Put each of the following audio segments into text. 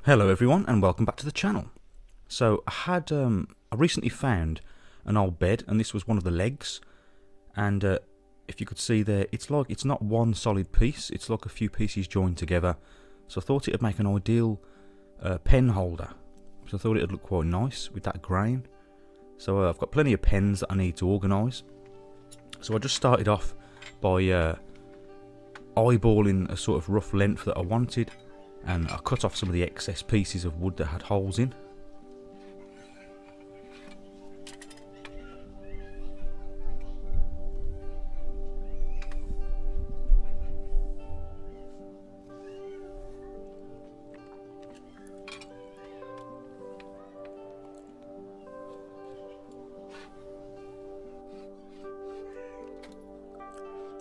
Hello everyone and welcome back to the channel. So I recently found an old bed, and this was one of the legs, and if you could see there, it's not one solid piece, it's like a few pieces joined together. So I thought it would make an ideal pen holder. So I thought it would look quite nice with that grain. So I've got plenty of pens that I need to organise. So I just started off by eyeballing a sort of rough length that I wanted, and I cut off some of the excess pieces of wood that had holes in.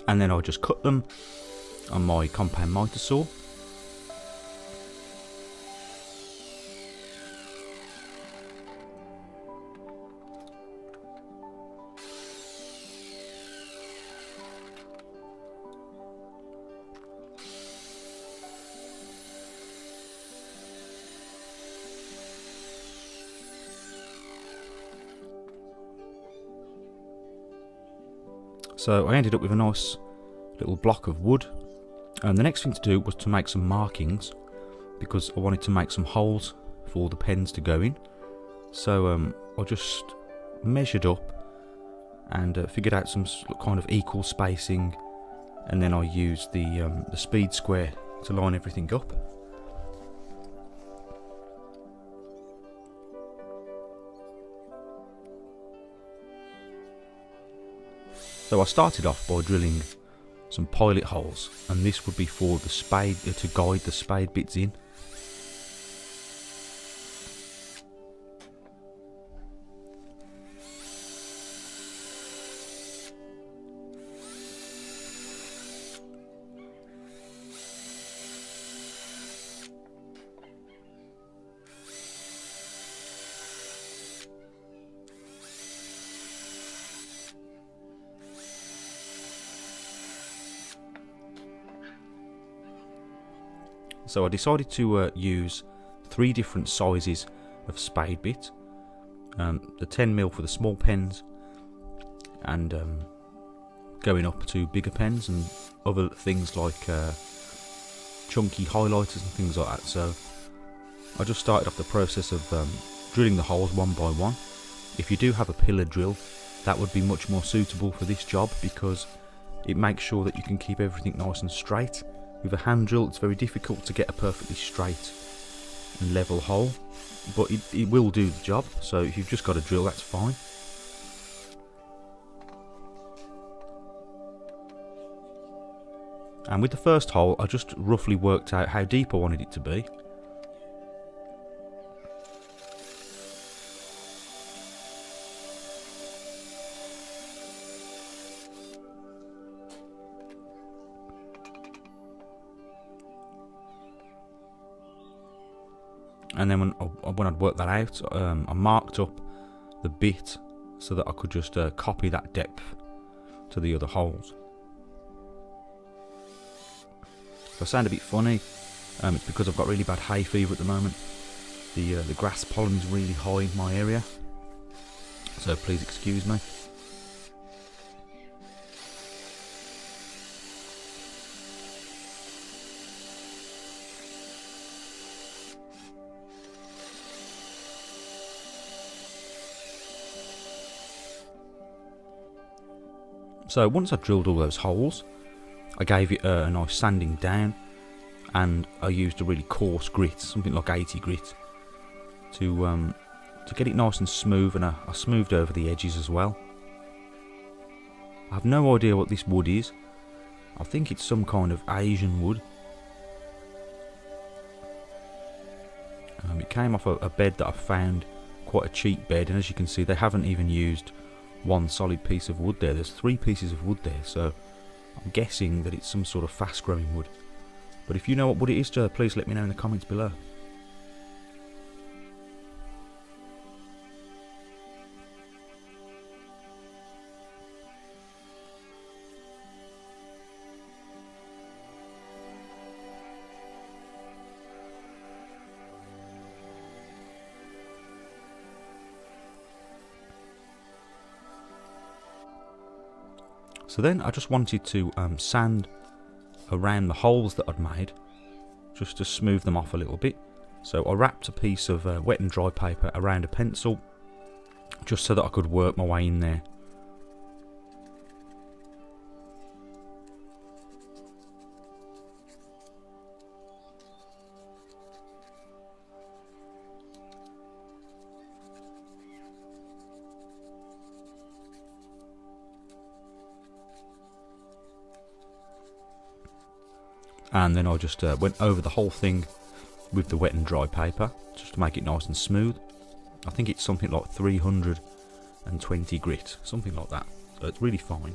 And then I'll just cut them on my compound miter saw. So I ended up with a nice little block of wood, and the next thing to do was to make some markings, because I wanted to make some holes for the pens to go in. So I just measured up and figured out some kind of equal spacing, and then I used the speed square to line everything up. So I started off by drilling some pilot holes, and this would be for the spade, to guide the spade bits in. So I decided to use 3 different sizes of spade bit, the 10mm for the small pens, and going up to bigger pens and other things like chunky highlighters and things like that. So I just started off the process of drilling the holes one by one. If you do have a pillar drill, that would be much more suitable for this job, because it makes sure that you can keep everything nice and straight. With a hand drill, it's very difficult to get a perfectly straight and level hole, but it will do the job. So if you've just got a drill, that's fine. And with the first hole, I just roughly worked out how deep I wanted it to be. And then when I'd worked that out, I marked up the bit so that I could just copy that depth to the other holes. If I sound a bit funny, it's because I've got really bad hay fever at the moment. The grass pollen is really high in my area, so please excuse me. So once I drilled all those holes, I gave it a nice sanding down, and I used a really coarse grit, something like 80 grit, to get it nice and smooth, and I smoothed over the edges as well. I have no idea what this wood is. I think it's some kind of Asian wood. It came off a bed that I found, quite a cheap bed, and as you can see, they haven't even used one solid piece of wood there. There's 3 pieces of wood there, so I'm guessing that it's some sort of fast growing wood. But if you know what wood it is, please let me know in the comments below. So then I just wanted to sand around the holes that I'd made, just to smooth them off a little bit. So I wrapped a piece of wet and dry paper around a pencil, just so that I could work my way in there. And then I just went over the whole thing with the wet and dry paper, just to make it nice and smooth. I think it's something like 320 grit, something like that. So it's really fine.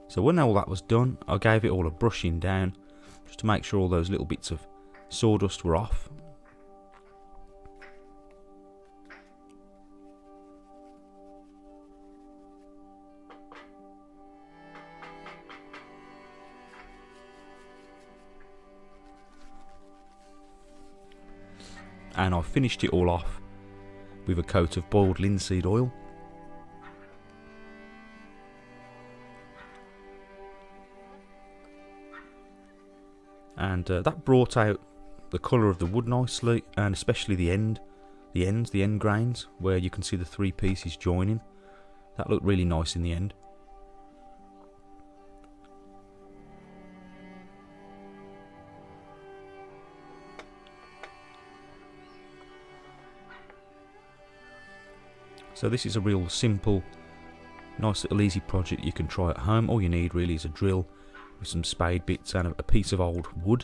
So when all that was done, I gave it all a brushing down, just to make sure all those little bits of sawdust were off. And I finished it all off with a coat of boiled linseed oil. And that brought out the colour of the wood nicely, and especially the end grains, where you can see the three pieces joining. That looked really nice in the end. So this is a real simple, nice little easy project you can try at home. All you need really is a drill with some spade bits and a piece of old wood,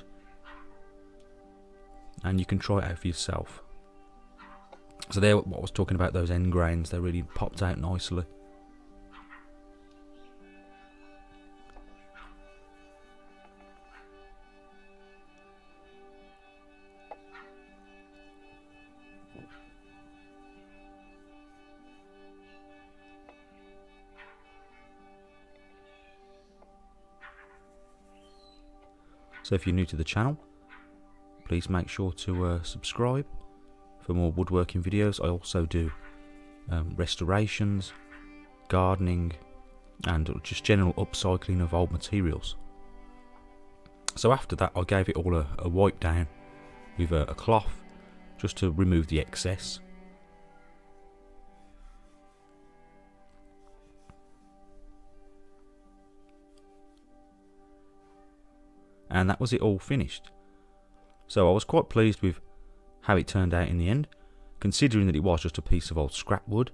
and you can try it out for yourself. So there, what I was talking about, those end grains, they really popped out nicely. So if you're new to the channel, please make sure to subscribe for more woodworking videos. I also do restorations, gardening, and just general upcycling of old materials. So after that, I gave it all a wipe down with a cloth, just to remove the excess. And that was it all finished. So I was quite pleased with how it turned out in the end, considering that it was just a piece of old scrap wood,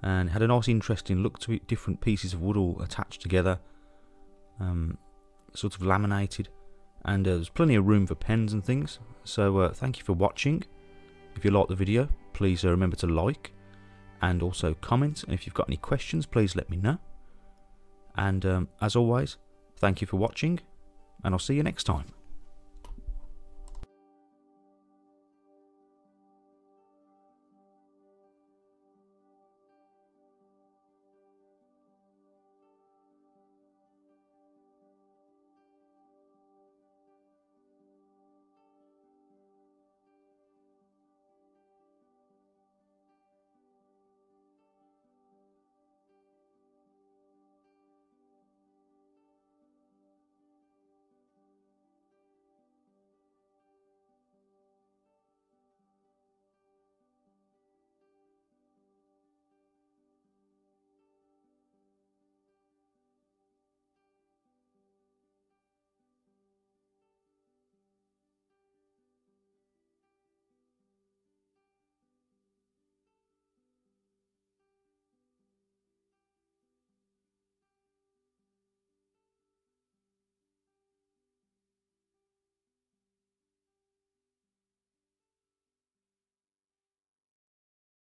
and it had a nice interesting look to it, different pieces of wood all attached together, sort of laminated, and there's plenty of room for pens and things. So thank you for watching. If you liked the video, please remember to like and also comment, and if you've got any questions, please let me know. And as always, thank you for watching, and I'll see you next time.